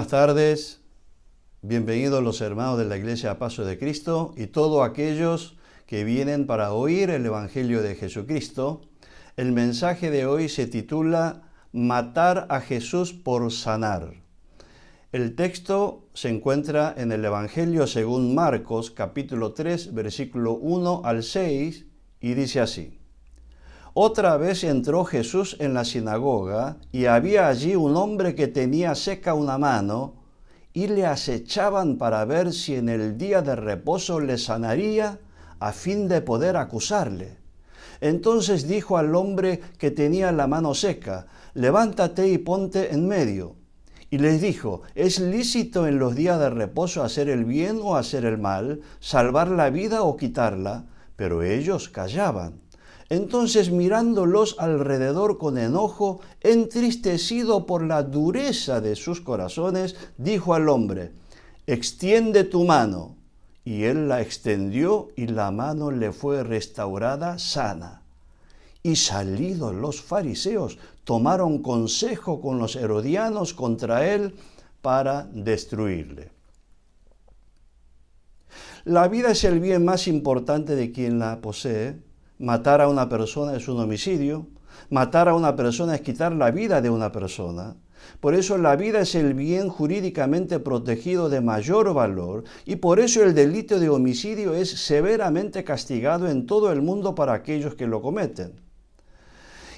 Buenas tardes, bienvenidos los hermanos de la Iglesia Paso de Cristo y todos aquellos que vienen para oír el Evangelio de Jesucristo. El mensaje de hoy se titula Matar a Jesús por sanar. El texto se encuentra en el Evangelio según Marcos, capítulo 3, versículo 1 al 6, y dice así. Otra vez entró Jesús en la sinagoga, y había allí un hombre que tenía seca una mano, y le acechaban para ver si en el día de reposo le sanaría, a fin de poder acusarle. Entonces dijo al hombre que tenía la mano seca, levántate y ponte en medio. Y les dijo, ¿es lícito en los días de reposo hacer el bien o hacer el mal, salvar la vida o quitarla? Pero ellos callaban. Entonces mirándolos alrededor con enojo, entristecido por la dureza de sus corazones, dijo al hombre, extiende tu mano. Y él la extendió y la mano le fue restaurada sana. Y salidos los fariseos, tomaron consejo con los herodianos contra él para destruirle. La vida es el bien más importante de quien la posee. Matar a una persona es un homicidio. Matar a una persona es quitar la vida de una persona. Por eso la vida es el bien jurídicamente protegido de mayor valor y por eso el delito de homicidio es severamente castigado en todo el mundo para aquellos que lo cometen.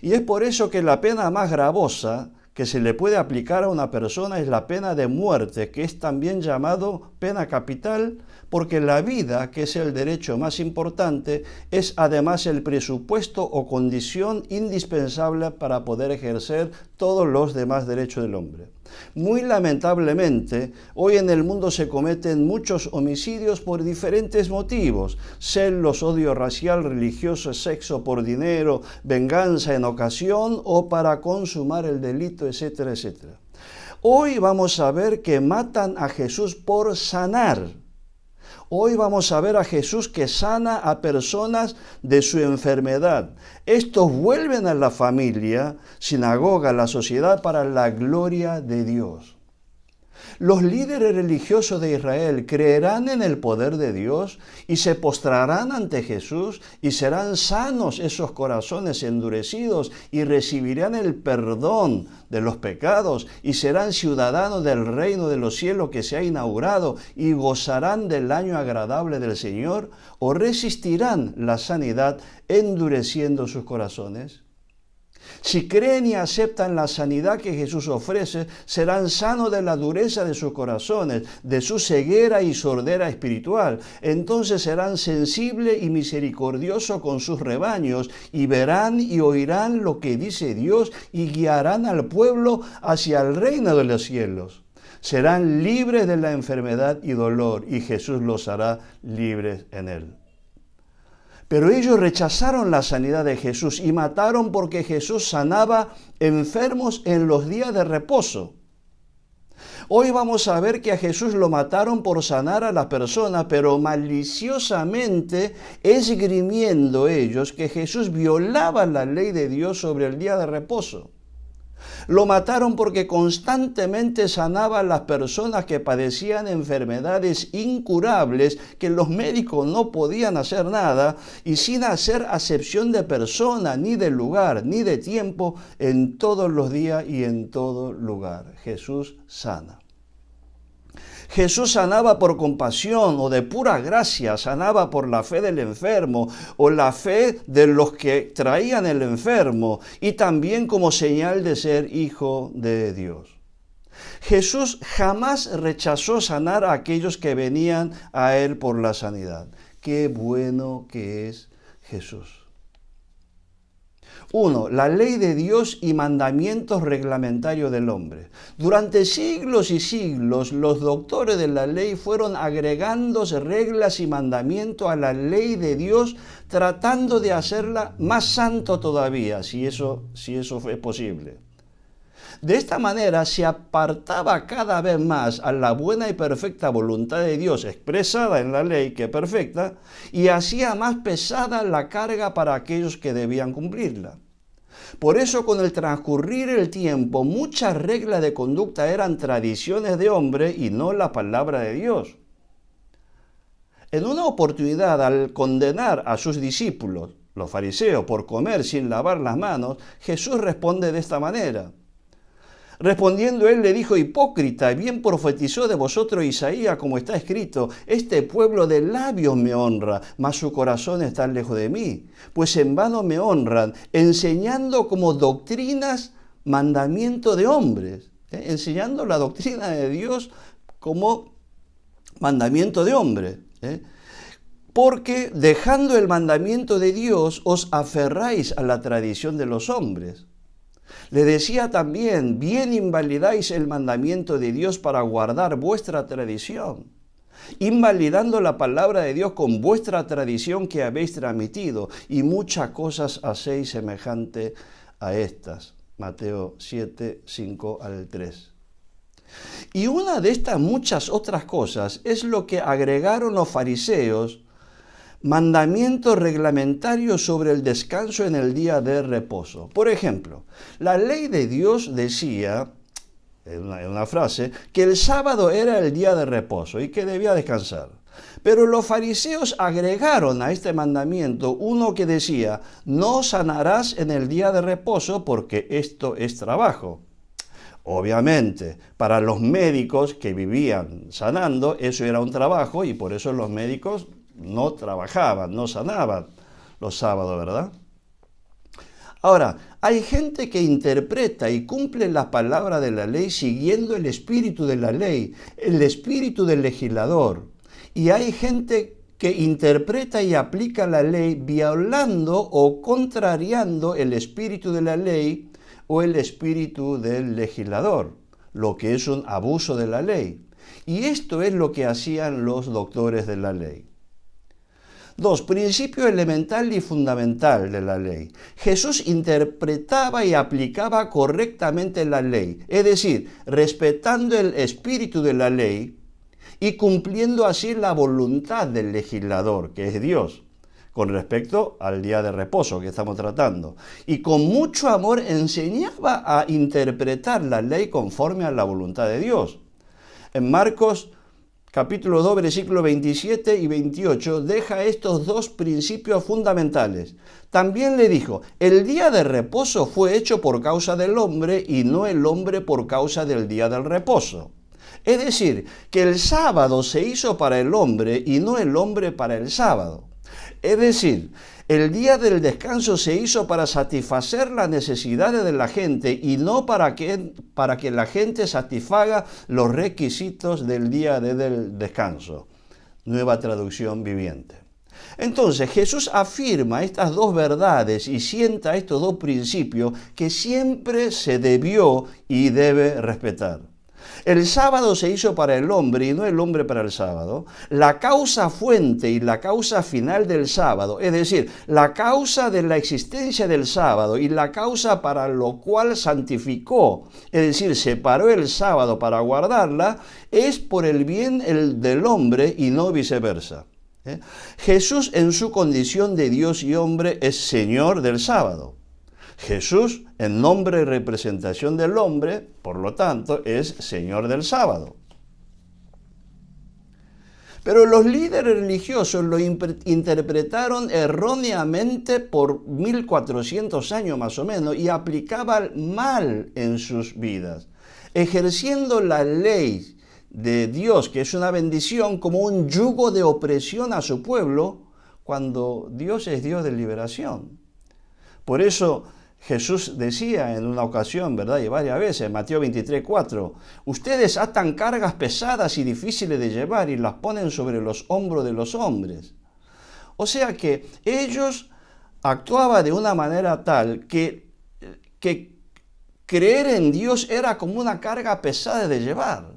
Y es por eso que la pena más gravosa que se le puede aplicar a una persona es la pena de muerte, que es también llamado pena capital, porque la vida, que es el derecho más importante, es además el presupuesto o condición indispensable para poder ejercer todos los demás derechos del hombre. Muy lamentablemente, hoy en el mundo se cometen muchos homicidios por diferentes motivos: celos, odio racial, religioso, sexo por dinero, venganza en ocasión o para consumar el delito, etcétera, etcétera. Hoy vamos a ver que matan a Jesús por sanar. Hoy vamos a ver a Jesús que sana a personas de su enfermedad. Estos vuelven a la familia, sinagoga, a la sociedad para la gloria de Dios. Los líderes religiosos de Israel creerán en el poder de Dios y se postrarán ante Jesús y serán sanos esos corazones endurecidos y recibirán el perdón de los pecados y serán ciudadanos del reino de los cielos que se ha inaugurado y gozarán del año agradable del Señor, o resistirán la sanidad endureciendo sus corazones. Si creen y aceptan la sanidad que Jesús ofrece, serán sanos de la dureza de sus corazones, de su ceguera y sordera espiritual. Entonces serán sensibles y misericordiosos con sus rebaños y verán y oirán lo que dice Dios y guiarán al pueblo hacia el reino de los cielos. Serán libres de la enfermedad y dolor y Jesús los hará libres en él. Pero ellos rechazaron la sanidad de Jesús y mataron porque Jesús sanaba enfermos en los días de reposo. Hoy vamos a ver que a Jesús lo mataron por sanar a la persona, pero maliciosamente esgrimiendo ellos que Jesús violaba la ley de Dios sobre el día de reposo. Lo mataron porque constantemente sanaba a las personas que padecían enfermedades incurables que los médicos no podían hacer nada y sin hacer acepción de persona, ni de lugar, ni de tiempo, en todos los días y en todo lugar. Jesús sana. Jesús sanaba por compasión o de pura gracia, sanaba por la fe del enfermo o la fe de los que traían el enfermo y también como señal de ser hijo de Dios. Jesús jamás rechazó sanar a aquellos que venían a él por la sanidad. Qué bueno que es Jesús. 1. La ley de Dios y mandamientos reglamentarios del hombre. Durante siglos y siglos, los doctores de la ley fueron agregando reglas y mandamientos a la ley de Dios, tratando de hacerla más santo todavía, si eso fue posible. De esta manera se apartaba cada vez más a la buena y perfecta voluntad de Dios expresada en la ley, que es perfecta, y hacía más pesada la carga para aquellos que debían cumplirla. Por eso, con el transcurrir el tiempo, muchas reglas de conducta eran tradiciones de hombre y no la palabra de Dios. En una oportunidad, al condenar a sus discípulos, los fariseos, por comer sin lavar las manos, Jesús responde de esta manera. Respondiendo él le dijo: hipócrita, bien profetizó de vosotros Isaías, como está escrito: este pueblo de labios me honra, mas su corazón está lejos de mí. Pues en vano me honran, enseñando como doctrinas mandamiento de hombres. Enseñando la doctrina de Dios como mandamiento de hombres. Porque dejando el mandamiento de Dios, os aferráis a la tradición de los hombres. Le decía también: bien invalidáis el mandamiento de Dios para guardar vuestra tradición, invalidando la palabra de Dios con vuestra tradición que habéis transmitido, y muchas cosas hacéis semejante a estas. Mateo 7, 5 al 3. Y una de estas muchas otras cosas es lo que agregaron los fariseos: mandamientos reglamentarios sobre el descanso en el día de reposo. Por ejemplo, la ley de Dios decía, en una frase, que el sábado era el día de reposo y que debía descansar. Pero los fariseos agregaron a este mandamiento uno que decía: no sanarás en el día de reposo porque esto es trabajo. Obviamente, para los médicos que vivían sanando, eso era un trabajo y por eso los médicos no trabajaban, no sanaban los sábados, ¿verdad? Ahora, hay gente que interpreta y cumple la palabra de la ley siguiendo el espíritu de la ley, el espíritu del legislador. Y hay gente que interpreta y aplica la ley violando o contrariando el espíritu de la ley o el espíritu del legislador, lo que es un abuso de la ley. Y esto es lo que hacían los doctores de la ley. 2. Principio elemental y fundamental de la ley. Jesús interpretaba y aplicaba correctamente la ley, es decir, respetando el espíritu de la ley y cumpliendo así la voluntad del legislador, que es Dios, con respecto al día de reposo que estamos tratando. Y con mucho amor enseñaba a interpretar la ley conforme a la voluntad de Dios. En Marcos capítulo 2, versículos 27 y 28, deja estos dos principios fundamentales. También le dijo: el día de reposo fue hecho por causa del hombre y no el hombre por causa del día del reposo. Es decir, que el sábado se hizo para el hombre y no el hombre para el sábado. Es decir, el día del descanso se hizo para satisfacer las necesidades de la gente y no para que la gente satisfaga los requisitos del día del descanso. Nueva traducción viviente. Entonces Jesús afirma estas dos verdades y sienta estos dos principios que siempre se debió y debe respetar. El sábado se hizo para el hombre y no el hombre para el sábado. La causa fuente y la causa final del sábado, es decir, la causa de la existencia del sábado y la causa para lo cual santificó, es decir, separó el sábado para guardarla, es por el bien del hombre y no viceversa. Jesús, en su condición de Dios y hombre, es Señor del sábado. Jesús, en nombre y representación del hombre, por lo tanto, es Señor del sábado. Pero los líderes religiosos lo interpretaron erróneamente por 1400 años más o menos y aplicaban mal en sus vidas, ejerciendo la ley de Dios, que es una bendición, como un yugo de opresión a su pueblo, cuando Dios es Dios de liberación. Por eso Jesús decía en una ocasión, ¿verdad? Y varias veces, Mateo 23, 4, ustedes atan cargas pesadas y difíciles de llevar y las ponen sobre los hombros de los hombres. O sea que ellos actuaban de una manera tal que creer en Dios era como una carga pesada de llevar.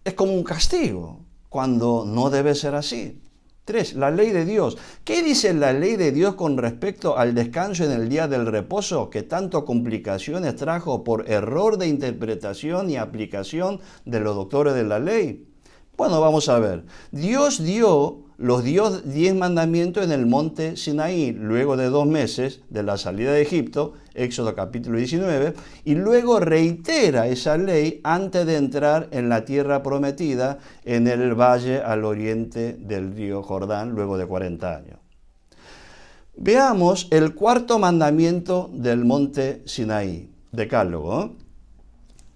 Es como un castigo, cuando no debe ser así. 3. La ley de Dios. ¿Qué dice la ley de Dios con respecto al descanso en el día del reposo que tanto complicaciones trajo por error de interpretación y aplicación de los doctores de la ley? Bueno, vamos a ver. Dios dio los 10 mandamientos en el monte Sinaí, luego de 2 meses de la salida de Egipto, Éxodo capítulo 19, y luego reitera esa ley antes de entrar en la tierra prometida, en el valle al oriente del río Jordán, luego de 40 años. Veamos el cuarto mandamiento del monte Sinaí, decálogo.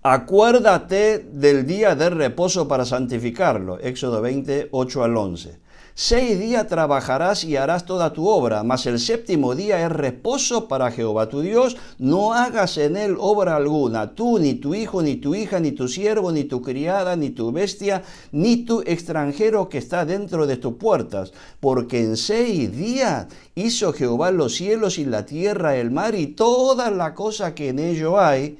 Acuérdate del día de reposo para santificarlo, Éxodo 20, 8 al 11. 6 días trabajarás y harás toda tu obra, mas el séptimo día es reposo para Jehová tu Dios. No hagas en él obra alguna, tú, ni tu hijo, ni tu hija, ni tu siervo, ni tu criada, ni tu bestia, ni tu extranjero que está dentro de tus puertas. Porque en 6 días hizo Jehová los cielos y la tierra, el mar y toda la cosa que en ello hay,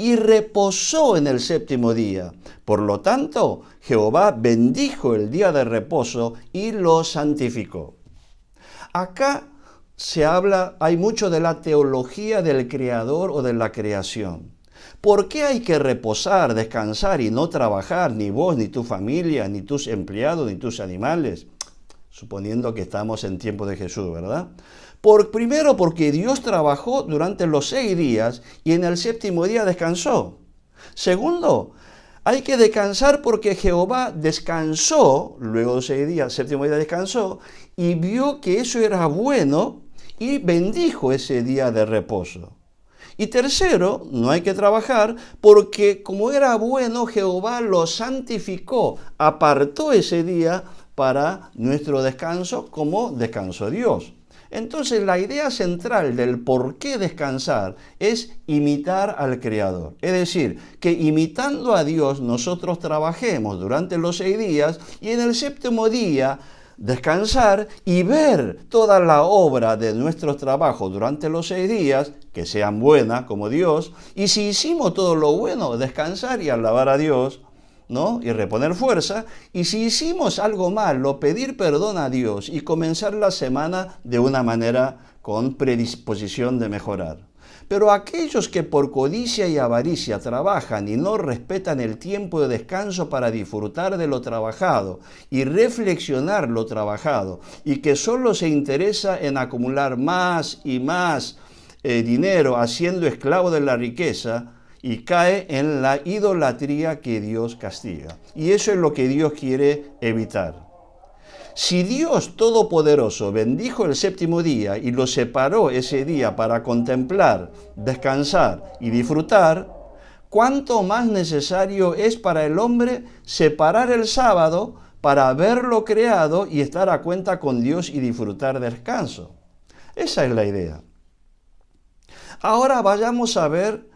y reposó en el séptimo día. Por lo tanto, Jehová bendijo el día de reposo y lo santificó. Acá hay mucho de la teología del creador o de la creación. ¿Por qué hay que reposar, descansar y no trabajar, ni vos, ni tu familia, ni tus empleados, ni tus animales? Suponiendo que estamos en tiempo de Jesús, ¿verdad? Primero porque Dios trabajó durante los 6 días y en el séptimo día descansó. Segundo, hay que descansar porque Jehová descansó, luego de 6 días, séptimo día descansó, y vio que eso era bueno y bendijo ese día de reposo. Y tercero, no hay que trabajar porque como era bueno, Jehová lo santificó, apartó ese día para nuestro descanso como descansó Dios. Entonces la idea central del por qué descansar es imitar al Creador. Es decir, que imitando a Dios nosotros trabajemos durante los 6 días y en el séptimo día descansar y ver toda la obra de nuestros trabajos durante los 6 días, que sean buenas como Dios, y si hicimos todo lo bueno, descansar y alabar a Dios, ¿no? Y reponer fuerza, y si hicimos algo malo, pedir perdón a Dios y comenzar la semana de una manera con predisposición de mejorar. Pero aquellos que por codicia y avaricia trabajan y no respetan el tiempo de descanso para disfrutar de lo trabajado y reflexionar lo trabajado, y que solo se interesa en acumular más y más dinero haciendo esclavo de la riqueza, y cae en la idolatría que Dios castiga. Y eso es lo que Dios quiere evitar. Si Dios Todopoderoso bendijo el séptimo día y lo separó ese día para contemplar, descansar y disfrutar, ¿cuánto más necesario es para el hombre separar el sábado para haberlo creado y estar a cuenta con Dios y disfrutar de descanso? Esa es la idea. Ahora vayamos a ver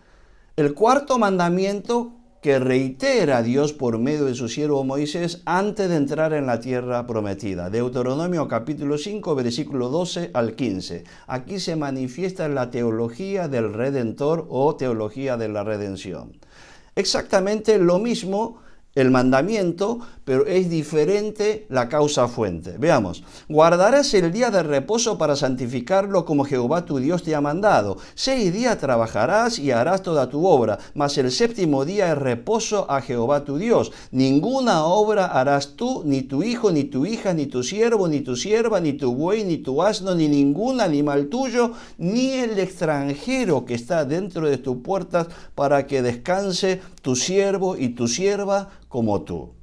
el cuarto mandamiento que reitera Dios por medio de su siervo Moisés antes de entrar en la tierra prometida. Deuteronomio capítulo 5, versículo 12 al 15. Aquí se manifiesta la teología del Redentor o teología de la redención. Exactamente lo mismo el mandamiento, pero es diferente la causa fuente. Veamos, guardarás el día de reposo para santificarlo como Jehová tu Dios te ha mandado. 6 días trabajarás y harás toda tu obra, mas el séptimo día es reposo a Jehová tu Dios. Ninguna obra harás tú, ni tu hijo, ni tu hija, ni tu siervo, ni tu sierva, ni tu buey, ni tu asno, ni ningún animal tuyo, ni el extranjero que está dentro de tus puertas, para que descanse tu siervo y tu sierva como tú.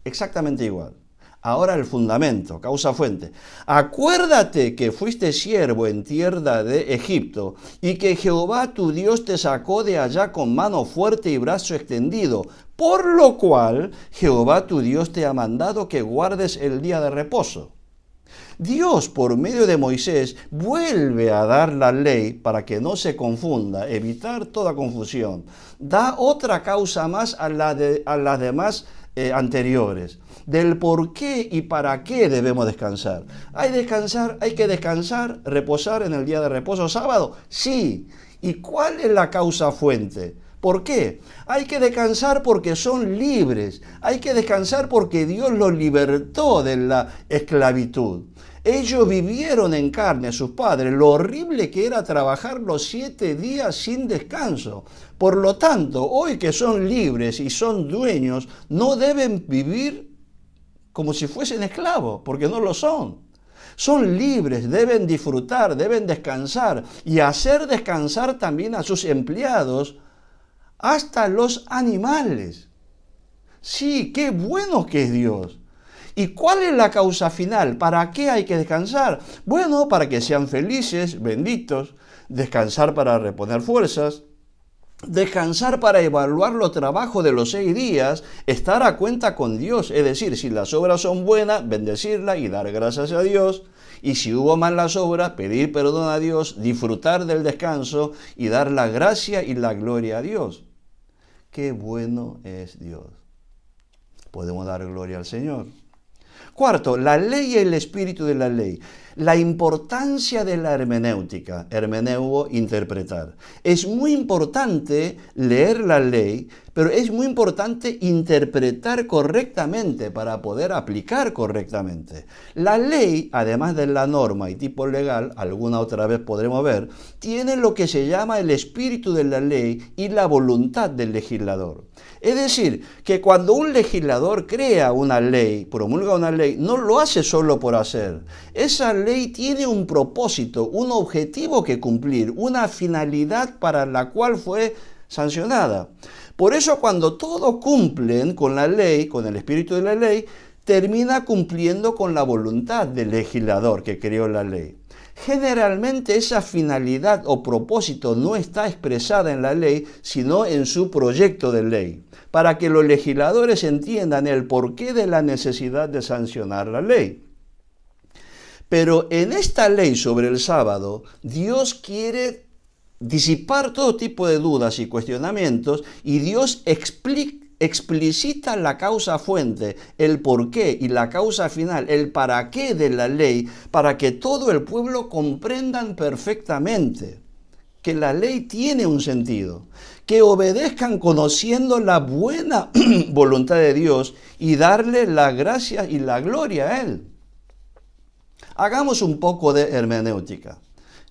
Exactamente igual. Ahora el fundamento, causa fuente. Acuérdate que fuiste siervo en tierra de Egipto y que Jehová tu Dios te sacó de allá con mano fuerte y brazo extendido, por lo cual Jehová tu Dios te ha mandado que guardes el día de reposo. Dios, por medio de Moisés, vuelve a dar la ley para que no se confunda, evitar toda confusión. Da otra causa más a las demás anteriores, del por qué y para qué debemos descansar. Hay que descansar, reposar en el día de reposo sábado, sí. ¿Y cuál es la causa fuente? ¿Por qué? Hay que descansar porque son libres. Hay que descansar porque Dios los libertó de la esclavitud. Ellos vivieron en carne, sus padres, lo horrible que era trabajar los 7 días sin descanso. Por lo tanto, hoy que son libres y son dueños, no deben vivir como si fuesen esclavos, porque no lo son. Son libres, deben disfrutar, deben descansar y hacer descansar también a sus empleados, hasta los animales. Sí, qué bueno que es Dios. ¿Y cuál es la causa final? ¿Para qué hay que descansar? Bueno, para que sean felices, benditos, descansar para reponer fuerzas, descansar para evaluar los trabajos de los 6 días, estar a cuenta con Dios, es decir, si las obras son buenas, bendecirlas y dar gracias a Dios, y si hubo malas obras, pedir perdón a Dios, disfrutar del descanso y dar la gracia y la gloria a Dios. Qué bueno es Dios. Podemos dar gloria al Señor. Cuarto, la ley y el espíritu de la ley. La importancia de la hermenéutica, hermeneuo, interpretar. Es muy importante leer la ley, pero es muy importante interpretar correctamente para poder aplicar correctamente. La ley, además de la norma y tipo legal, alguna otra vez podremos ver, tiene lo que se llama el espíritu de la ley y la voluntad del legislador. Es decir, que cuando un legislador crea una ley, promulga una ley, no lo hace solo por hacer. Esa ley tiene un propósito, un objetivo que cumplir, una finalidad para la cual fue sancionada. Por eso cuando todos cumplen con la ley, con el espíritu de la ley, termina cumpliendo con la voluntad del legislador que creó la ley. Generalmente esa finalidad o propósito no está expresada en la ley, sino en su proyecto de ley, para que los legisladores entiendan el porqué de la necesidad de sancionar la ley. Pero en esta ley sobre el sábado, Dios quiere disipar todo tipo de dudas y cuestionamientos, y Dios explicita la causa fuente, el porqué y la causa final, el para qué de la ley, para que todo el pueblo comprendan perfectamente que la ley tiene un sentido, que obedezcan conociendo la buena voluntad de Dios y darle la gracia y la gloria a Él. Hagamos un poco de hermenéutica.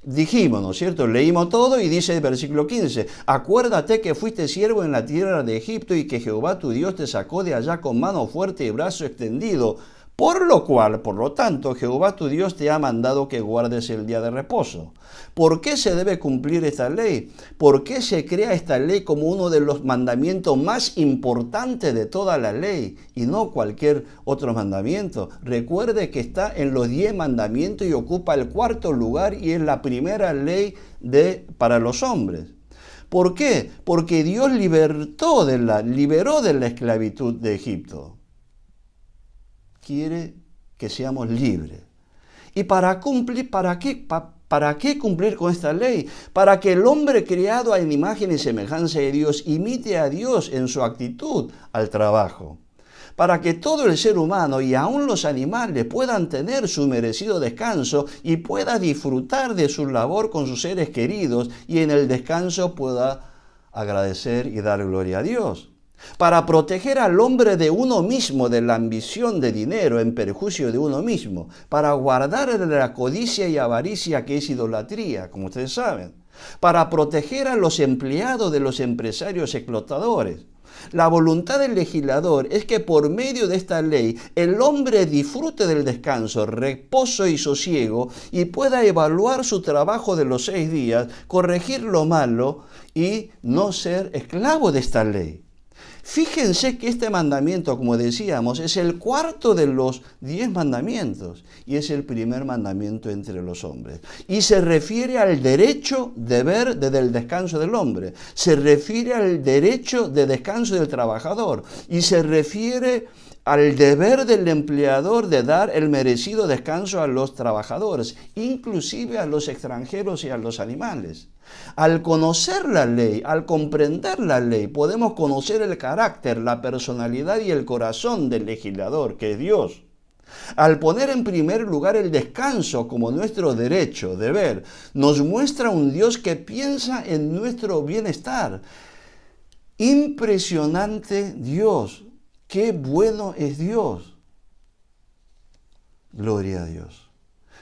Dijimos, ¿no es cierto? Leímos todo y dice el versículo 15, acuérdate que fuiste siervo en la tierra de Egipto y que Jehová tu Dios te sacó de allá con mano fuerte y brazo extendido, por lo tanto, Jehová tu Dios te ha mandado que guardes el día de reposo. ¿Por qué se debe cumplir esta ley? ¿Por qué se crea esta ley como uno de los mandamientos más importantes de toda la ley y no cualquier otro mandamiento? Recuerde que está en los 10 mandamientos y ocupa el 4º lugar y es la primera ley para los hombres. ¿Por qué? Porque Dios liberó de la esclavitud de Egipto. Quiere que seamos libres. ¿Y para cumplir, para qué cumplir con esta ley? Para que el hombre creado a imagen y semejanza de Dios imite a Dios en su actitud al trabajo. Para que todo el ser humano y aún los animales puedan tener su merecido descanso y pueda disfrutar de su labor con sus seres queridos y en el descanso pueda agradecer y dar gloria a Dios. Para proteger al hombre de uno mismo, de la ambición de dinero en perjuicio de uno mismo, para guardar de la codicia y avaricia que es idolatría, como ustedes saben, para proteger a los empleados de los empresarios explotadores. La voluntad del legislador es que por medio de esta ley el hombre disfrute del descanso, reposo y sosiego y pueda evaluar su trabajo de los 6 días, corregir lo malo y no ser esclavo de esta ley. Fíjense que este mandamiento, como decíamos, es el 4º de los 10 mandamientos y es el primer mandamiento entre los hombres. Y se refiere al derecho del descanso del hombre, se refiere al derecho de descanso del trabajador y se refiere al deber del empleador de dar el merecido descanso a los trabajadores, inclusive a los extranjeros y a los animales. Al conocer la ley, al comprender la ley, podemos conocer el carácter, la personalidad y el corazón del legislador, que es Dios. Al poner en primer lugar el descanso como nuestro derecho, deber, nos muestra un Dios que piensa en nuestro bienestar. Impresionante Dios. ¡Qué bueno es Dios! Gloria a Dios.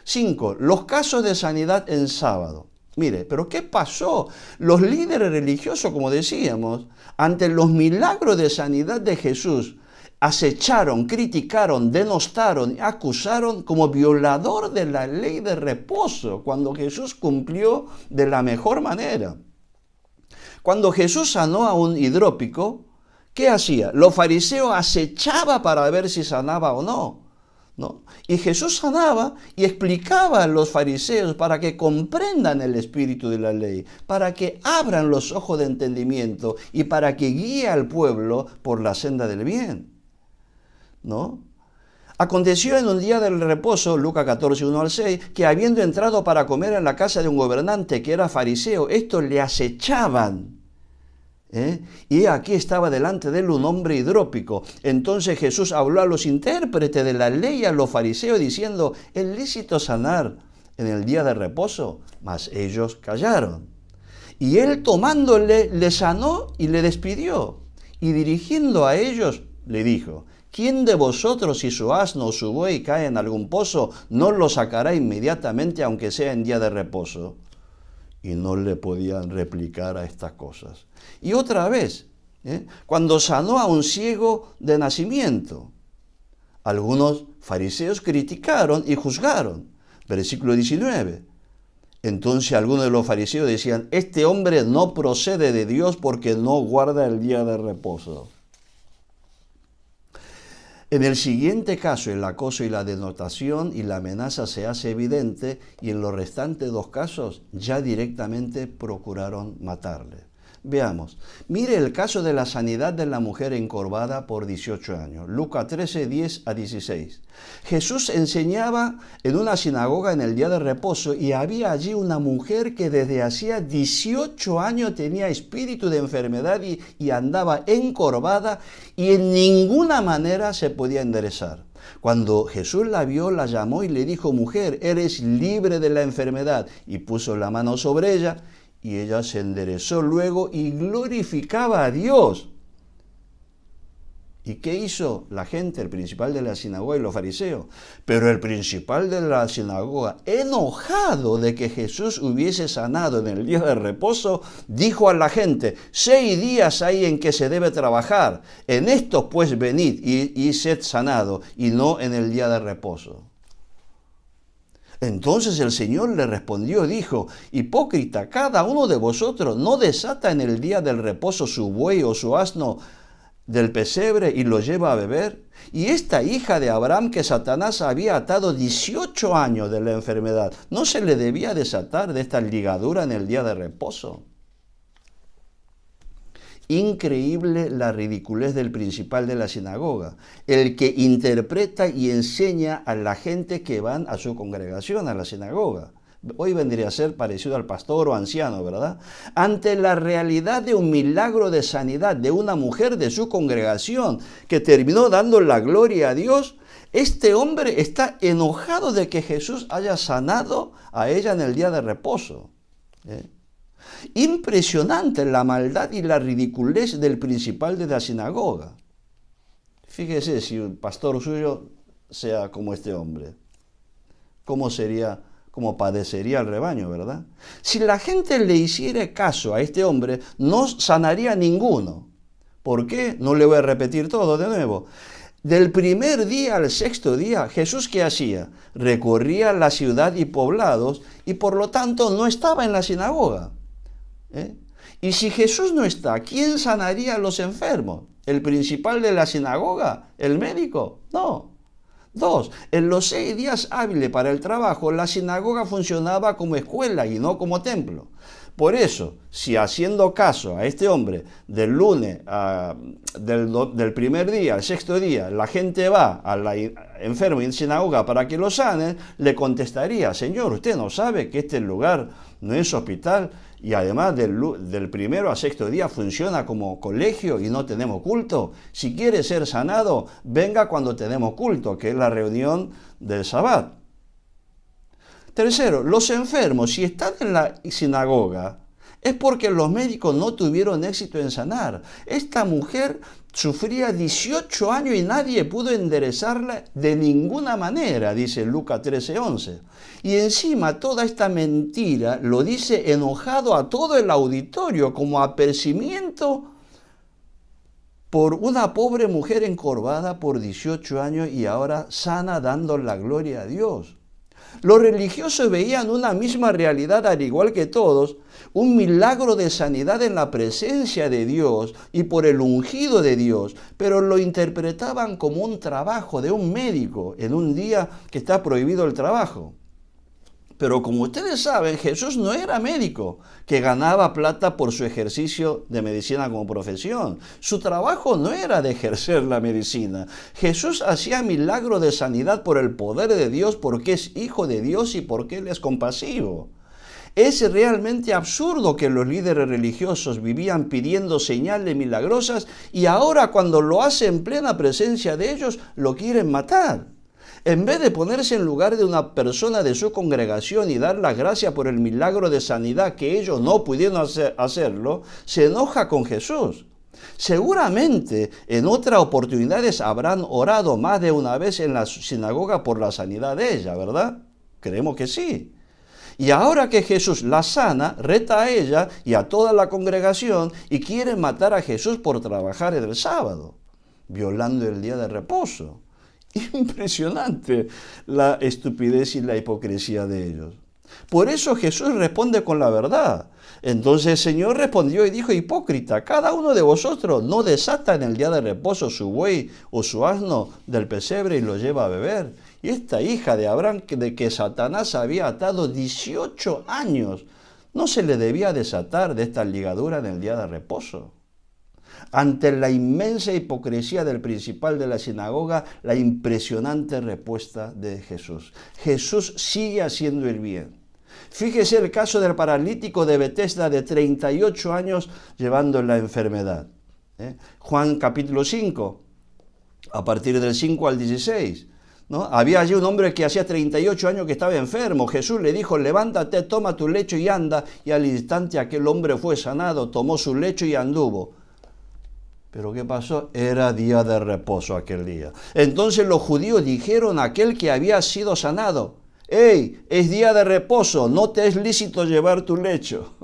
5. Los casos de sanidad en sábado. Mire, pero ¿qué pasó? Los líderes religiosos, como decíamos, ante los milagros de sanidad de Jesús, acecharon, criticaron, denostaron, acusaron como violador de la ley de reposo, cuando Jesús cumplió de la mejor manera. Cuando Jesús sanó a un hidrópico, ¿qué hacía? Los fariseos acechaban para ver si sanaba o no. Y Jesús sanaba y explicaba a los fariseos para que comprendan el espíritu de la ley, para que abran los ojos de entendimiento y para que guíe al pueblo por la senda del bien. ¿No? Aconteció en un día del reposo, Lucas 14, 1 al 6, que habiendo entrado para comer en la casa de un gobernante que era fariseo, estos le acechaban. Y aquí estaba delante de él un hombre hidrópico. Entonces Jesús habló a los intérpretes de la ley, a los fariseos, diciendo, ¿es lícito sanar en el día de reposo? Mas ellos callaron. Y él tomándole, le sanó y le despidió. Y dirigiendo a ellos, le dijo, ¿quién de vosotros, si su asno o su buey cae en algún pozo, no lo sacará inmediatamente, aunque sea en día de reposo? Y no le podían replicar a estas cosas. Y otra vez, cuando sanó a un ciego de nacimiento, algunos fariseos criticaron y juzgaron. Versículo 19. Entonces algunos de los fariseos decían, este hombre no procede de Dios porque no guarda el día de reposo. En el siguiente caso, el acoso y la denotación y la amenaza se hace evidente, y en los restantes dos casos ya directamente procuraron matarle. Veamos, mire el caso de la sanidad de la mujer encorvada por 18 años. Lucas 13, 10 a 16. Jesús enseñaba en una sinagoga en el día de reposo y había allí una mujer que desde hacía 18 años tenía espíritu de enfermedad y andaba encorvada y en ninguna manera se podía enderezar. Cuando Jesús la vio, la llamó y le dijo, mujer, eres libre de la enfermedad, y puso la mano sobre ella. Y ella se enderezó luego y glorificaba a Dios. ¿Y qué hizo la gente, el principal de la sinagoga y los fariseos? Pero el principal de la sinagoga, enojado de que Jesús hubiese sanado en el día de reposo, dijo a la gente, 6 días hay en que se debe trabajar. En estos pues venid y sed sanado, y no en el día de reposo. Entonces el Señor le respondió, dijo, hipócrita, cada uno de vosotros no desata en el día del reposo su buey o su asno del pesebre y lo lleva a beber. Y esta hija de Abraham que Satanás había atado 18 años de la enfermedad, ¿no se le debía desatar de esta ligadura en el día de reposo? Increíble la ridiculez del principal de la sinagoga, el que interpreta y enseña a la gente que van a su congregación, a la sinagoga. Hoy vendría a ser parecido al pastor o anciano, ¿verdad? Ante la realidad de un milagro de sanidad de una mujer de su congregación que terminó dando la gloria a Dios, este hombre está enojado de que Jesús haya sanado a ella en el día de reposo. Impresionante la maldad y la ridiculez del principal de la sinagoga. Fíjese si un pastor suyo sea como este hombre. ¿Cómo padecería el rebaño, verdad? Si la gente le hiciera caso a este hombre, no sanaría ninguno. ¿Por qué? No le voy a repetir todo de nuevo. Del primer día al 6º día, Jesús, ¿qué hacía? Recorría la ciudad y poblados y por lo tanto no estaba en la sinagoga. Y si Jesús no está, ¿quién sanaría a los enfermos? ¿El principal de la sinagoga? ¿El médico? No. 2. En los 6 días hábiles para el trabajo, la sinagoga funcionaba como escuela y no como templo. Por eso, si haciendo caso a este hombre del lunes, del primer día al 6º día, la gente va a la enferma en sinagoga para que lo sanen, le contestaría, Señor, ¿usted no sabe que este lugar no es hospital? Y además del primero al 6º día funciona como colegio y no tenemos culto. Si quiere ser sanado, venga cuando tenemos culto, que es la reunión del Sabbat. 3, los enfermos, si están en la sinagoga, es porque los médicos no tuvieron éxito en sanar. Esta mujer sufría 18 años y nadie pudo enderezarla de ninguna manera, dice Lucas 13, 11. Y encima toda esta mentira lo dice enojado a todo el auditorio como apercibimiento por una pobre mujer encorvada por 18 años y ahora sana dando la gloria a Dios. Los religiosos veían una misma realidad al igual que todos, un milagro de sanidad en la presencia de Dios y por el ungido de Dios, pero lo interpretaban como un trabajo de un médico en un día que está prohibido el trabajo. Pero como ustedes saben, Jesús no era médico que ganaba plata por su ejercicio de medicina como profesión. Su trabajo no era de ejercer la medicina. Jesús hacía milagros de sanidad por el poder de Dios porque es hijo de Dios y porque Él es compasivo. Es realmente absurdo que los líderes religiosos vivían pidiendo señales milagrosas y ahora cuando lo hace en plena presencia de ellos, lo quieren matar. En vez de ponerse en lugar de una persona de su congregación y dar las gracias por el milagro de sanidad que ellos no pudieron hacerlo, se enoja con Jesús. Seguramente en otras oportunidades habrán orado más de una vez en la sinagoga por la sanidad de ella, ¿verdad? Creemos que sí. Y ahora que Jesús la sana, reta a ella y a toda la congregación y quiere matar a Jesús por trabajar el sábado, violando el día de reposo. Impresionante la estupidez y la hipocresía de ellos. Por eso Jesús responde con la verdad. Entonces el Señor respondió y dijo: hipócrita, cada uno de vosotros no desata en el día de reposo su buey o su asno del pesebre y lo lleva a beber. Y esta hija de Abraham, de que Satanás había atado 18 años, ¿no se le debía desatar de esta ligadura en el día de reposo? Ante la inmensa hipocresía del principal de la sinagoga, la impresionante respuesta de Jesús. Jesús sigue haciendo el bien. Fíjese el caso del paralítico de Betesda de 38 años llevando la enfermedad. Juan capítulo 5, a partir del 5 al 16. ¿No? Había allí un hombre que hacía 38 años que estaba enfermo. Jesús le dijo: levántate, toma tu lecho y anda. Y al instante aquel hombre fue sanado, tomó su lecho y anduvo. Pero ¿qué pasó? Era día de reposo aquel día. Entonces los judíos dijeron a aquel que había sido sanado: ¡Ey, es día de reposo, no te es lícito llevar tu lecho!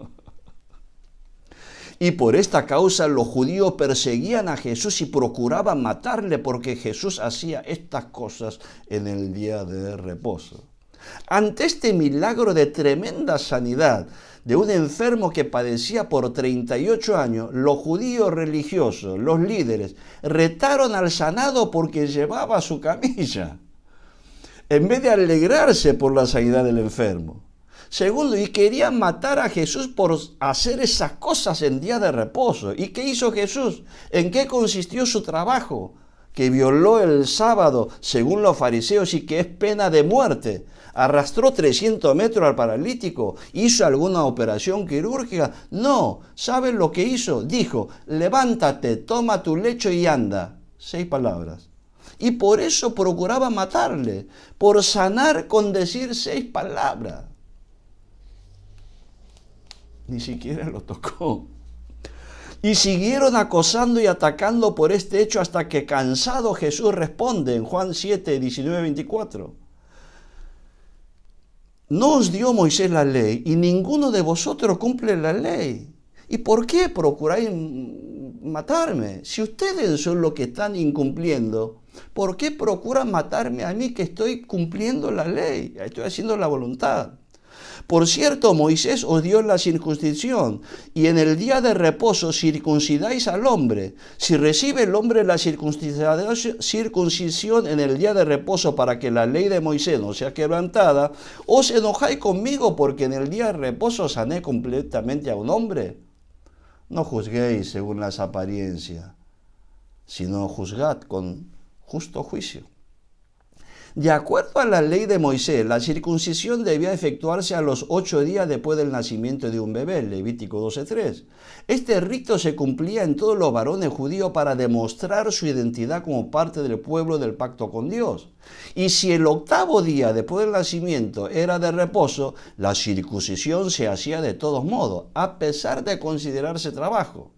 Y por esta causa los judíos perseguían a Jesús y procuraban matarle porque Jesús hacía estas cosas en el día de reposo. Ante este milagro de tremenda sanidad de un enfermo que padecía por 38 años, los judíos religiosos, los líderes, retaron al sanado porque llevaba su camilla, en vez de alegrarse por la sanidad del enfermo. Segundo, y querían matar a Jesús por hacer esas cosas en día de reposo. ¿Y qué hizo Jesús? ¿En qué consistió su trabajo? Que violó el sábado, según los fariseos, y que es pena de muerte. ¿Arrastró 300 metros al paralítico? ¿Hizo alguna operación quirúrgica? No. ¿Saben lo que hizo? Dijo: levántate, toma tu lecho y anda. 6 palabras. Y por eso procuraba matarle, por sanar con decir 6 palabras. Ni siquiera lo tocó. Y siguieron acosando y atacando por este hecho hasta que, cansado, Jesús responde en Juan 7, 19, 24. No os dio Moisés la ley y ninguno de vosotros cumple la ley. ¿Y por qué procuráis matarme? Si ustedes son los que están incumpliendo, ¿por qué procuran matarme a mí que estoy cumpliendo la ley? Estoy haciendo la voluntad. Por cierto, Moisés os dio la circuncisión, y en el día de reposo circuncidáis al hombre. Si recibe el hombre la circuncisión en el día de reposo para que la ley de Moisés no sea quebrantada, ¿os enojáis conmigo porque en el día de reposo sané completamente a un hombre? No juzguéis según las apariencias, sino juzgad con justo juicio. De acuerdo a la ley de Moisés, la circuncisión debía efectuarse a los 8 días después del nacimiento de un bebé, Levítico 12:3. Este rito se cumplía en todos los varones judíos para demostrar su identidad como parte del pueblo del pacto con Dios. Y si el 8º día después del nacimiento era de reposo, la circuncisión se hacía de todos modos, a pesar de considerarse trabajo.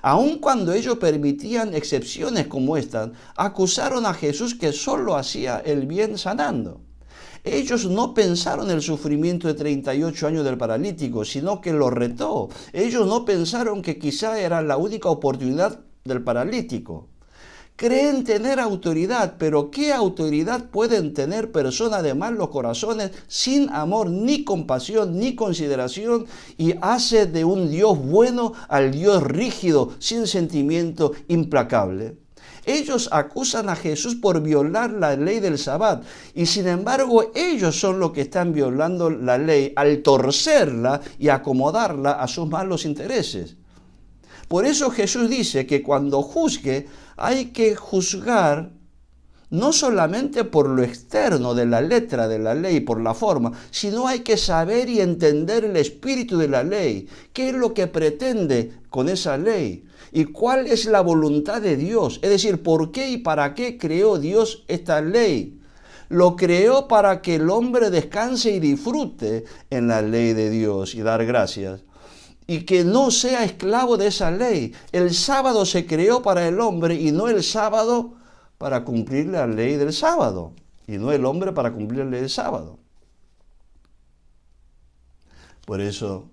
Aun cuando ellos permitían excepciones como esta, acusaron a Jesús que solo hacía el bien sanando. Ellos no pensaron en el sufrimiento de 38 años del paralítico, sino que lo retó. Ellos no pensaron que quizá era la única oportunidad del paralítico. Creen tener autoridad, pero ¿qué autoridad pueden tener personas de malos corazones sin amor, ni compasión, ni consideración, y hace de un Dios bueno al Dios rígido, sin sentimiento, implacable? Ellos acusan a Jesús por violar la ley del Sabbat, y sin embargo ellos son los que están violando la ley al torcerla y acomodarla a sus malos intereses. Por eso Jesús dice que cuando juzgue hay que juzgar no solamente por lo externo de la letra de la ley, por la forma, sino hay que saber y entender el espíritu de la ley. ¿Qué es lo que pretende con esa ley? ¿Y cuál es la voluntad de Dios? Es decir, ¿por qué y para qué creó Dios esta ley? Lo creó para que el hombre descanse y disfrute en la ley de Dios y dar gracias. Y que no sea esclavo de esa ley. El sábado se creó para el hombre y no el sábado para cumplir la ley del sábado. Y no el hombre para cumplir la ley del sábado. Por eso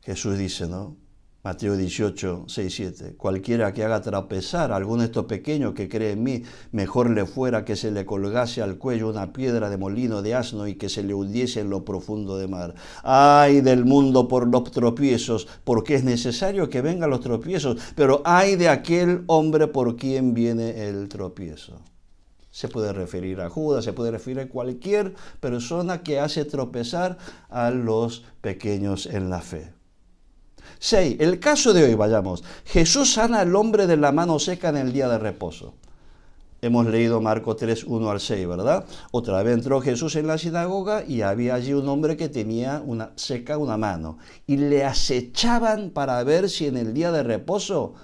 Jesús dice, ¿no? Mateo 18, 6, 7. Cualquiera que haga tropezar a alguno de estos pequeños que cree en mí, mejor le fuera que se le colgase al cuello una piedra de molino de asno y que se le hundiese en lo profundo de mar. Ay del mundo por los tropiezos, porque es necesario que vengan los tropiezos, pero ay de aquel hombre por quien viene el tropiezo. Se puede referir a Judas, se puede referir a cualquier persona que hace tropezar a los pequeños en la fe. 6. El caso de hoy, vayamos. Jesús sana al hombre de la mano seca en el día de reposo. Hemos leído Marcos 3, 1 al 6, ¿verdad? Otra vez entró Jesús en la sinagoga y había allí un hombre que tenía una mano. Y le acechaban para ver si en el día de reposo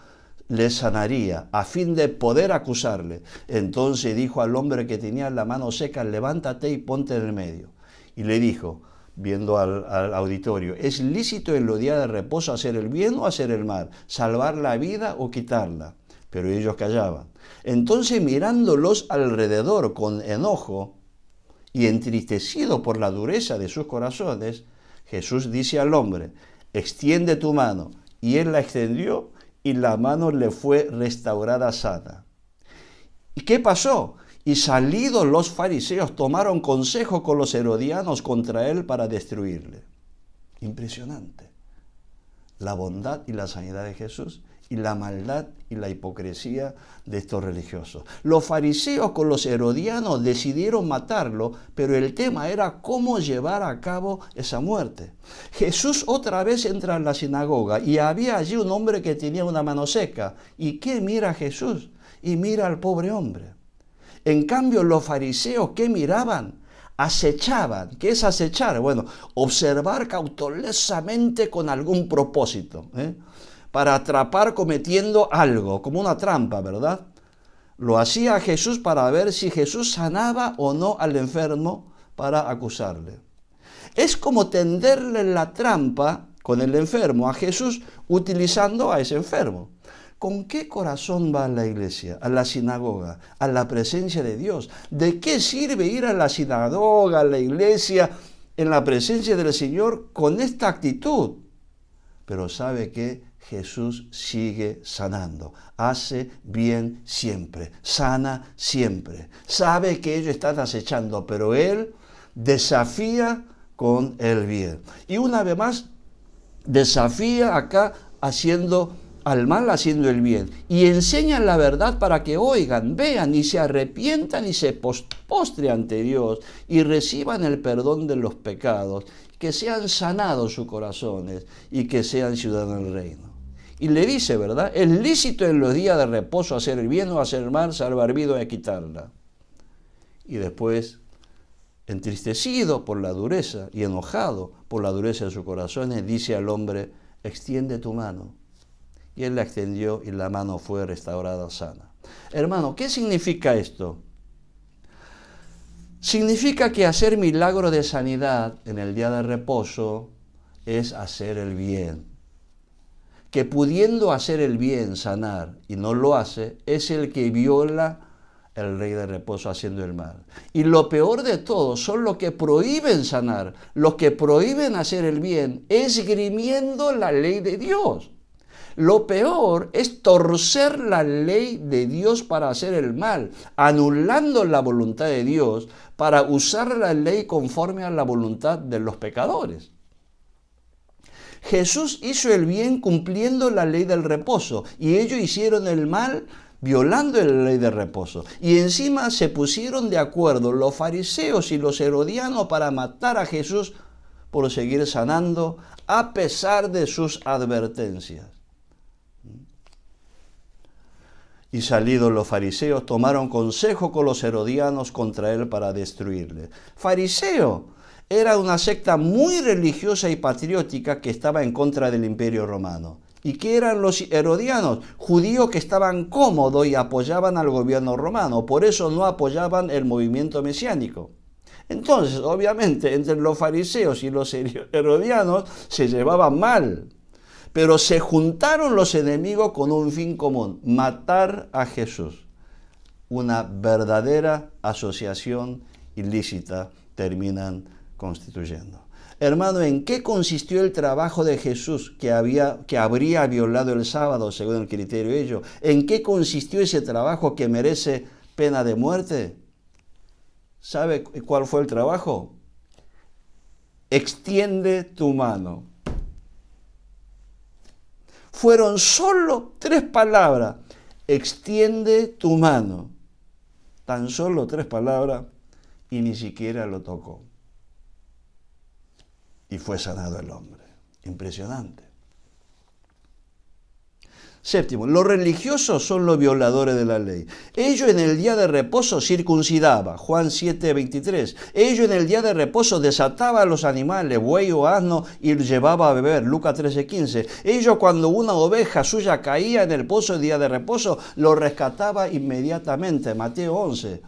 le sanaría, a fin de poder acusarle. Entonces dijo al hombre que tenía la mano seca, levántate y ponte en el medio. Y le dijo, viendo al auditorio, ¿es lícito en los días de reposo hacer el bien o hacer el mal? ¿Salvar la vida o quitarla? Pero ellos callaban. Entonces mirándolos alrededor con enojo y entristecido por la dureza de sus corazones, Jesús dice al hombre, extiende tu mano. Y él la extendió y la mano le fue restaurada sana. ¿Y qué pasó? Y salidos los fariseos tomaron consejo con los herodianos contra él para destruirle. Impresionante. La bondad y la sanidad de Jesús y la maldad y la hipocresía de estos religiosos. Los fariseos con los herodianos decidieron matarlo, pero el tema era cómo llevar a cabo esa muerte. Jesús otra vez entra en la sinagoga y había allí un hombre que tenía una mano seca. ¿Y qué mira Jesús? Y mira al pobre hombre. En cambio, los fariseos, ¿qué miraban? Acechaban. ¿Qué es acechar? Bueno, observar cautelosamente con algún propósito, para atrapar cometiendo algo, como una trampa, ¿verdad? Lo hacía Jesús para ver si Jesús sanaba o no al enfermo para acusarle. Es como tenderle la trampa con el enfermo a Jesús utilizando a ese enfermo. ¿Con qué corazón va a la iglesia, a la sinagoga, a la presencia de Dios? ¿De qué sirve ir a la sinagoga, a la iglesia, en la presencia del Señor con esta actitud? Pero sabe que Jesús sigue sanando, hace bien siempre, sana siempre. Sabe que ellos están acechando, pero Él desafía con el bien. Y una vez más, desafía acá haciendo al mal haciendo el bien, y enseñan la verdad para que oigan, vean y se arrepientan y se postren ante Dios y reciban el perdón de los pecados, que sean sanados sus corazones y que sean ciudadanos del reino. Y le dice, ¿verdad? Es lícito en los días de reposo hacer el bien o hacer el mal, salvar vida o quitarla. Y después, entristecido por la dureza y enojado por la dureza de sus corazones, dice al hombre, extiende tu mano. Y él la extendió y la mano fue restaurada sana. Hermano, ¿qué significa esto? Significa que hacer milagro de sanidad en el día de reposo es hacer el bien. Que pudiendo hacer el bien, sanar, y no lo hace, es el que viola el rey de reposo haciendo el mal. Y lo peor de todo son los que prohíben sanar, los que prohíben hacer el bien, esgrimiendo la ley de Dios. Lo peor es torcer la ley de Dios para hacer el mal, anulando la voluntad de Dios para usar la ley conforme a la voluntad de los pecadores. Jesús hizo el bien cumpliendo la ley del reposo y ellos hicieron el mal violando la ley del reposo. Y encima se pusieron de acuerdo los fariseos y los herodianos para matar a Jesús por seguir sanando a pesar de sus advertencias. Y salidos los fariseos tomaron consejo con los herodianos contra él para destruirle. Fariseo era una secta muy religiosa y patriótica que estaba en contra del Imperio Romano. ¿Y qué eran los herodianos? Judíos que estaban cómodos y apoyaban al gobierno romano. Por eso no apoyaban el movimiento mesiánico. Entonces, obviamente, entre los fariseos y los herodianos se llevaban mal. Pero se juntaron los enemigos con un fin común: matar a Jesús. Una verdadera asociación ilícita terminan constituyendo. Hermano, ¿en qué consistió el trabajo de Jesús que habría violado el sábado según el criterio de ellos? ¿En qué consistió ese trabajo que merece pena de muerte? ¿Sabe cuál fue el trabajo? Extiende tu mano. Fueron solo 3 palabras. Extiende tu mano. Tan solo 3 palabras y ni siquiera lo tocó. Y fue sanado el hombre. Impresionante. Séptimo, los religiosos son los violadores de la ley. Ellos en el día de reposo circuncidaban, Juan 7:23. Ellos en el día de reposo desataban a los animales, buey o asno, y los llevaba a beber, Lucas 13:15. Ellos cuando una oveja suya caía en el pozo el día de reposo, lo rescataba inmediatamente, Mateo 11.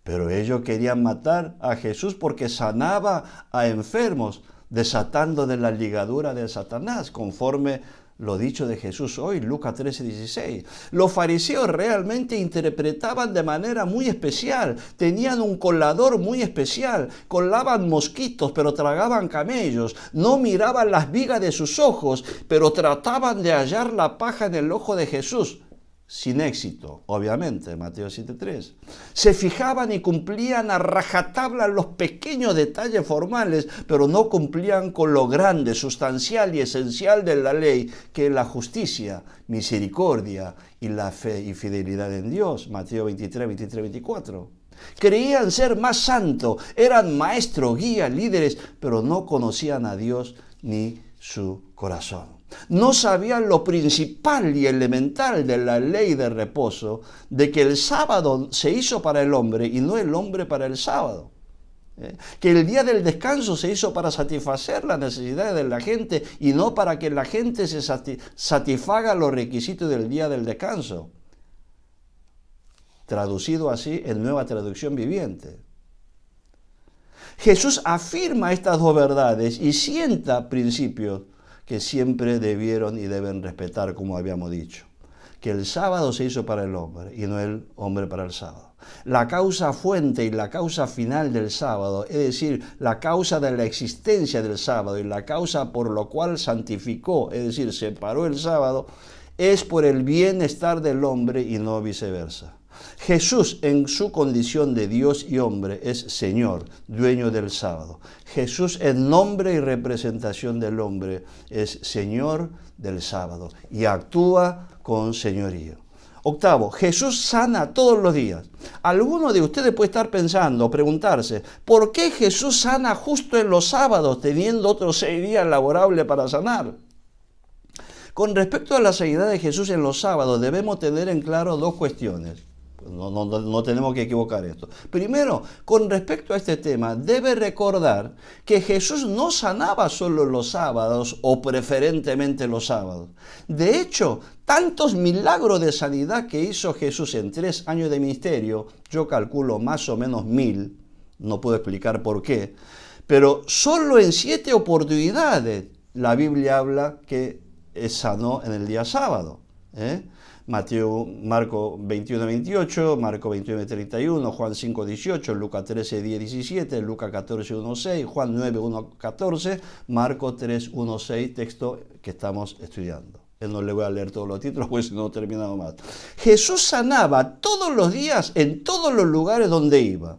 Pero ellos querían matar a Jesús porque sanaba a enfermos, desatando de la ligadura de Satanás, conforme lo dicho de Jesús hoy, Lucas 13:16. Los fariseos realmente interpretaban de manera muy especial, tenían un colador muy especial, colaban mosquitos pero tragaban camellos, no miraban las vigas de sus ojos, pero trataban de hallar la paja en el ojo de Jesús. Sin éxito, obviamente, Mateo 7:3. Se fijaban y cumplían a rajatabla los pequeños detalles formales, pero no cumplían con lo grande, sustancial y esencial de la ley, que es la justicia, misericordia y la fe y fidelidad en Dios, Mateo 23:24. Creían ser más santos, eran maestros, guías, líderes, pero no conocían a Dios ni su corazón. No sabían lo principal y elemental de la ley de reposo, de que el sábado se hizo para el hombre y no el hombre para el sábado. Que el día del descanso se hizo para satisfacer las necesidades de la gente y no para que la gente se satisfaga los requisitos del día del descanso. Traducido así en Nueva Traducción Viviente. Jesús afirma estas 2 verdades y sienta principios que siempre debieron y deben respetar, como habíamos dicho. Que el sábado se hizo para el hombre y no el hombre para el sábado. La causa fuente y la causa final del sábado, es decir, la causa de la existencia del sábado y la causa por lo cual santificó, es decir, separó el sábado, es por el bienestar del hombre y no viceversa. Jesús, en su condición de Dios y hombre, es Señor, dueño del sábado. Jesús, en nombre y representación del hombre, es Señor del sábado y actúa con señorío. Octavo, Jesús sana todos los días. Alguno de ustedes puede estar pensando, preguntarse, ¿por qué Jesús sana justo en los sábados, teniendo otros 6 días laborables para sanar? Con respecto a la sanidad de Jesús en los sábados, debemos tener en claro 2 cuestiones. No tenemos que equivocar esto. Primero, con respecto a este tema, debe recordar que Jesús no sanaba solo los sábados o preferentemente los sábados. De hecho, tantos milagros de sanidad que hizo Jesús en 3 años de ministerio, yo calculo más o menos 1000, no puedo explicar por qué, pero solo en 7 oportunidades la Biblia habla que sanó en el día sábado. Marco 21:28, Marco 21:31, Juan 5:18, Lucas 13:10-17, Lucas 14:1-6, Juan 9:1-14, Marco 3:1-6, texto que estamos estudiando. No le voy a leer todos los títulos, pues si no terminamos más. Jesús sanaba todos los días en todos los lugares donde iba.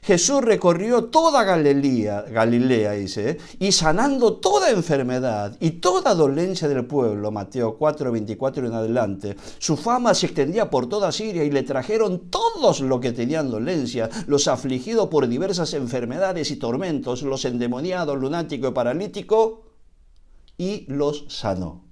Jesús recorrió toda Galilea, dice, y sanando toda enfermedad y toda dolencia del pueblo, Mateo 4, 24 en adelante. Su fama se extendía por toda Siria y le trajeron todos los que tenían dolencia, los afligidos por diversas enfermedades y tormentos, los endemoniados, lunáticos y paralíticos, y los sanó.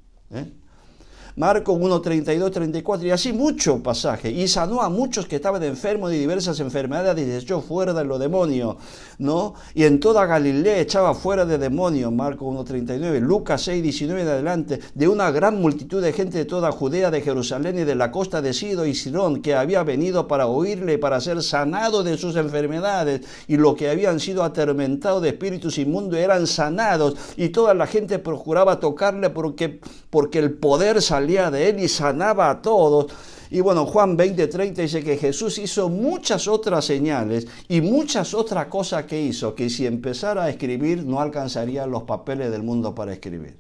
Marcos 1, 32, 34, y así muchos pasajes. Y sanó a muchos que estaban enfermos de diversas enfermedades y echó fuera de los demonios, ¿no? Y en toda Galilea echaba fuera de demonios, Marcos 1, 39, Lucas 6, 19 en adelante, de una gran multitud de gente de toda Judea, de Jerusalén y de la costa de Sido y Sidón, que había venido para oírle, para ser sanado de sus enfermedades, y los que habían sido atormentados de espíritus inmundos eran sanados, y toda la gente procuraba tocarle porque el poder salía de él y sanaba a todos. Y bueno, Juan 20, 30 dice que Jesús hizo muchas otras señales y muchas otras cosas que hizo, que si empezara a escribir no alcanzaría los papeles del mundo para escribir.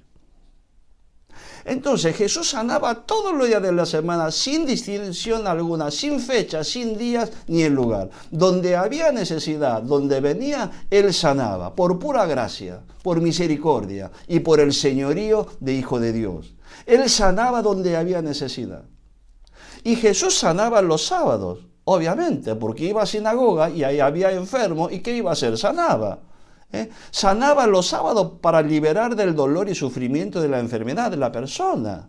Entonces Jesús sanaba todos los días de la semana sin distinción alguna, sin fecha, sin días ni el lugar. Donde había necesidad, donde venía, Él sanaba, por pura gracia, por misericordia y por el señorío de Hijo de Dios. Él sanaba donde había necesidad. Y Jesús sanaba los sábados, obviamente, porque iba a sinagoga y ahí había enfermos, ¿y qué iba a hacer? Sanaba. Sanaba los sábados para liberar del dolor y sufrimiento de la enfermedad de la persona.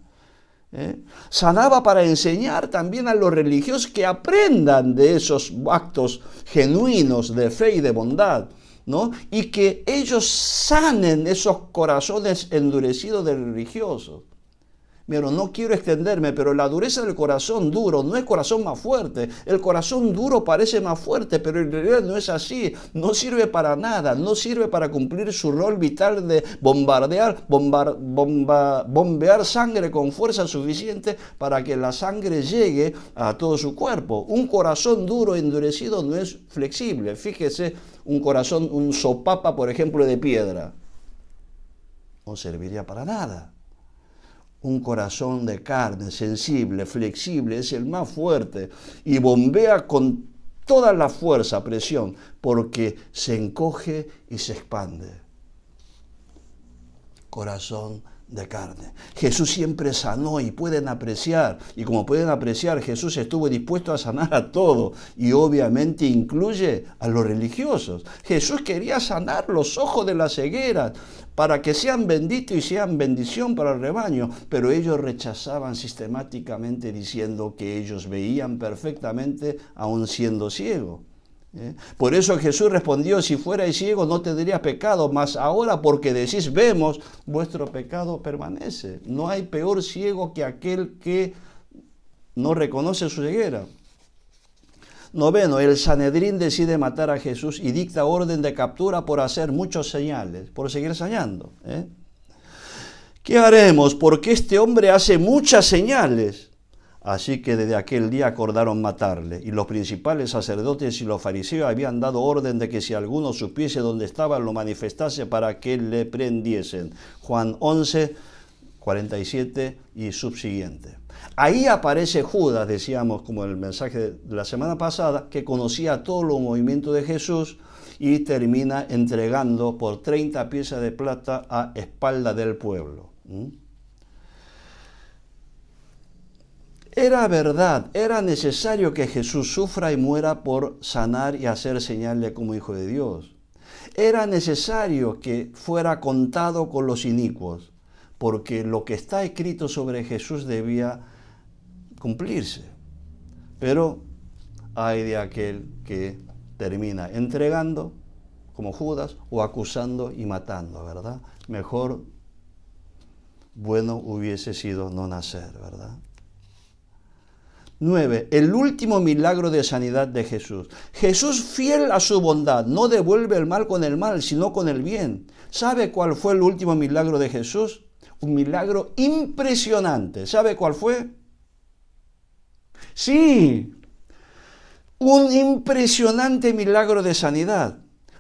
Sanaba para enseñar también a los religiosos que aprendan de esos actos genuinos de fe y de bondad, ¿no? Y que ellos sanen esos corazones endurecidos de religiosos. Pero no quiero extenderme, pero la dureza del corazón duro no es corazón más fuerte. El corazón duro parece más fuerte, pero en realidad no es así. No sirve para nada, no sirve para cumplir su rol vital de bombear sangre con fuerza suficiente para que la sangre llegue a todo su cuerpo. Un corazón duro, endurecido, no es flexible. Fíjese, un corazón, un sopapa, por ejemplo, de piedra, no serviría para nada. Un corazón de carne, sensible, flexible, es el más fuerte y bombea con toda la fuerza, presión, porque se encoge y se expande. Corazón de carne. Jesús siempre sanó y pueden apreciar, y como pueden apreciar, Jesús estuvo dispuesto a sanar a todo y obviamente incluye a los religiosos. Jesús quería sanar los ojos de la ceguera para que sean benditos y sean bendición para el rebaño, pero ellos rechazaban sistemáticamente diciendo que ellos veían perfectamente aun siendo ciegos. Por eso Jesús respondió: si fuerais ciegos no tendríais pecado, mas ahora porque decís vemos, vuestro pecado permanece. No hay peor ciego que aquel que no reconoce su ceguera. 9, el Sanedrín decide matar a Jesús y dicta orden de captura por hacer muchos señales, por seguir señalando. ¿Qué haremos? Porque este hombre hace muchas señales. Así que desde aquel día acordaron matarle, y los principales sacerdotes y los fariseos habían dado orden de que si alguno supiese dónde estaba, lo manifestase para que le prendiesen. Juan 11, 47 y subsiguiente. Ahí aparece Judas, decíamos como el mensaje de la semana pasada, que conocía todos los movimientos de Jesús y termina entregando por 30 piezas de plata a espalda del pueblo. Era verdad, era necesario que Jesús sufra y muera por sanar y hacer señales como Hijo de Dios. Era necesario que fuera contado con los inicuos, porque lo que está escrito sobre Jesús debía cumplirse. Pero hay de aquel que termina entregando, como Judas, o acusando y matando, ¿verdad? Mejor, bueno hubiese sido no nacer, ¿verdad? 9. El último milagro de sanidad de Jesús. Jesús, fiel a su bondad, no devuelve el mal con el mal, sino con el bien. ¿Sabe cuál fue el último milagro de Jesús? Un milagro impresionante. ¿Sabe cuál fue? Sí, un impresionante milagro de sanidad.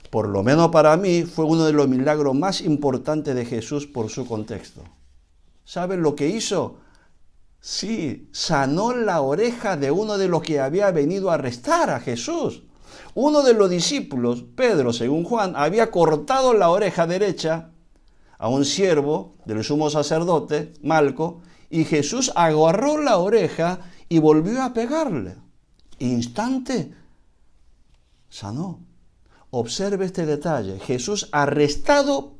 Por lo menos para mí fue uno de los milagros más importantes de Jesús por su contexto. ¿Saben lo que hizo? Sí, sanó la oreja de uno de los que había venido a arrestar a Jesús. Uno de los discípulos, Pedro, según Juan, había cortado la oreja derecha a un siervo del sumo sacerdote, Malco, y Jesús agarró la oreja y volvió a pegarle. Instante, sanó. Observe este detalle. Jesús arrestado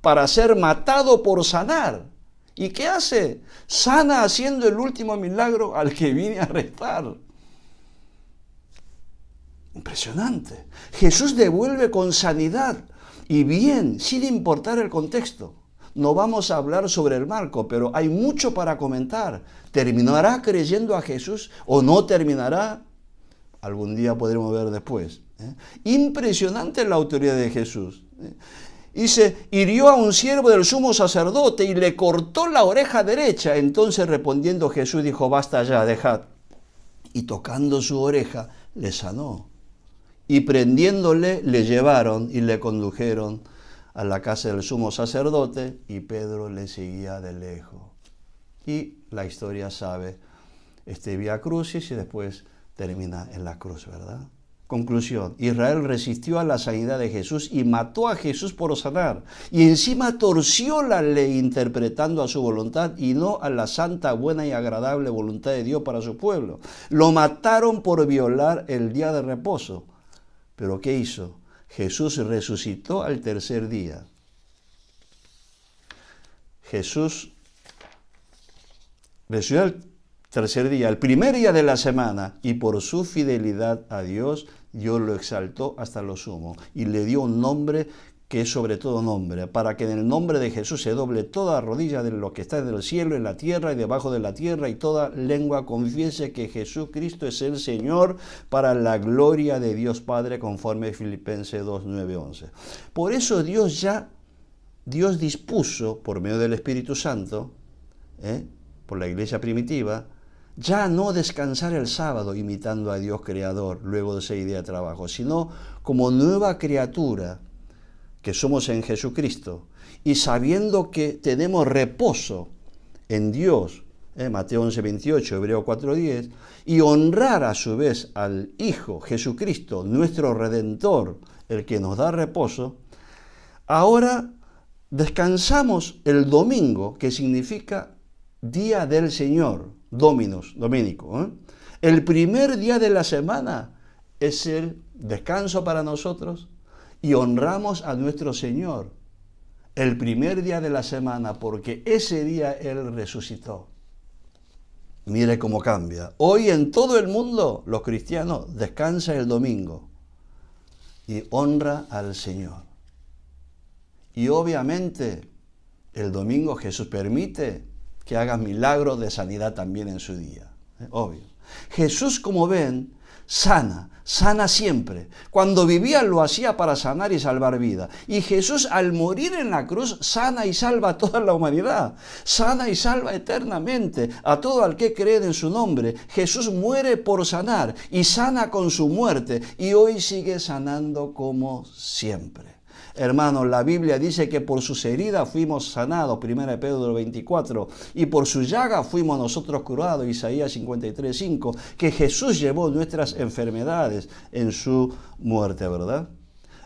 para ser matado por sanar. ¿Y qué hace? Sana haciendo el último milagro al que vine a arrestar. Impresionante. Jesús devuelve con sanidad y bien, sin importar el contexto. No vamos a hablar sobre el Malco, pero hay mucho para comentar. ¿Terminará creyendo a Jesús o no terminará? Algún día podremos ver después. Impresionante la autoridad de Jesús. Dice, hirió a un siervo del sumo sacerdote y le cortó la oreja derecha. Entonces respondiendo Jesús dijo, basta ya, dejad. Y tocando su oreja, le sanó. Y prendiéndole, le llevaron y le condujeron a la casa del sumo sacerdote, y Pedro le seguía de lejos. Y la historia sabe, vía crucis y después termina en la cruz, ¿verdad? Conclusión, Israel resistió a la sanidad de Jesús y mató a Jesús por sanar. Y encima torció la ley interpretando a su voluntad y no a la santa, buena y agradable voluntad de Dios para su pueblo. Lo mataron por violar el día de reposo. ¿Pero qué hizo? Jesús resucitó al tercer día. Jesús resucitó al tercer día, el primer día de la semana, y por su fidelidad a Dios, Dios lo exaltó hasta lo sumo y le dio un nombre que es sobre todo nombre, para que en el nombre de Jesús se doble toda rodilla de lo que está en el cielo, en la tierra y debajo de la tierra, y toda lengua confiese que Jesucristo es el Señor, para la gloria de Dios Padre, conforme Filipenses 2, 9, 11. Por eso Dios dispuso, por medio del Espíritu Santo, por la iglesia primitiva, ya no descansar el sábado imitando a Dios Creador luego de 6 días de trabajo, sino como nueva criatura que somos en Jesucristo, y sabiendo que tenemos reposo en Dios, Mateo 11, 28, Hebreo 4, 10, y honrar a su vez al Hijo Jesucristo, nuestro Redentor, el que nos da reposo, ahora descansamos el domingo, que significa Día del Señor, dominico. El primer día de la semana es el descanso para nosotros y honramos a nuestro Señor el primer día de la semana, porque ese día Él resucitó. Mire cómo cambia. Hoy en todo el mundo los cristianos descansan el domingo y honra al Señor. Y obviamente el domingo Jesús permite que haga milagros de sanidad también en su día. Obvio. Jesús, como ven, sana siempre. Cuando vivía lo hacía para sanar y salvar vida. Y Jesús, al morir en la cruz, sana y salva a toda la humanidad. Sana y salva eternamente a todo el que cree en su nombre. Jesús muere por sanar y sana con su muerte. Y hoy sigue sanando como siempre. Hermanos, la Biblia dice que por sus heridas fuimos sanados, 1 Pedro 24, y por su llaga fuimos nosotros curados, Isaías 53, 5, que Jesús llevó nuestras enfermedades en su muerte, ¿verdad?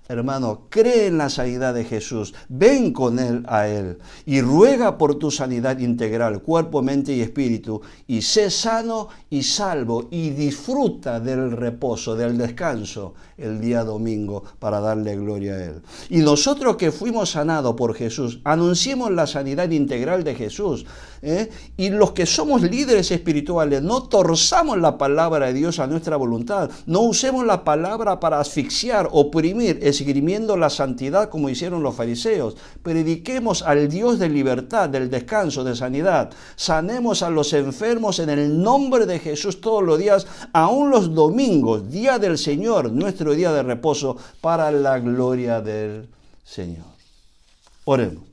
Hermano, cree en la sanidad de Jesús, ven con Él a Él y ruega por tu sanidad integral, cuerpo, mente y espíritu, y sé sano y salvo y disfruta del reposo, del descanso el día domingo para darle gloria a Él. Y nosotros que fuimos sanados por Jesús, anunciemos la sanidad integral de Jesús, y los que somos líderes espirituales, no torzamos la palabra de Dios a nuestra voluntad, no usemos la palabra para asfixiar, oprimir, esgrimiendo la santidad como hicieron los fariseos. Prediquemos al Dios de libertad, del descanso, de sanidad. Sanemos a los enfermos en el nombre de Jesús todos los días, aún los domingos, día del Señor, nuestro día de reposo, para la gloria del Señor. Oremos.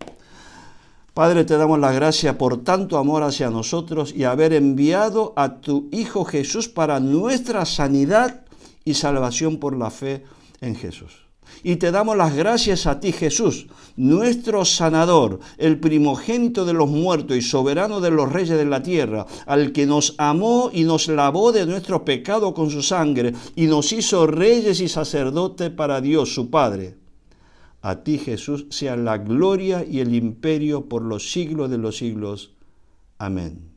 Padre, te damos las gracias por tanto amor hacia nosotros y haber enviado a tu Hijo Jesús para nuestra sanidad y salvación por la fe en Jesús. Y te damos las gracias a ti, Jesús, nuestro sanador, el primogénito de los muertos y soberano de los reyes de la tierra, al que nos amó y nos lavó de nuestros pecados con su sangre y nos hizo reyes y sacerdotes para Dios, su Padre. A ti, Jesús, sea la gloria y el imperio por los siglos de los siglos. Amén.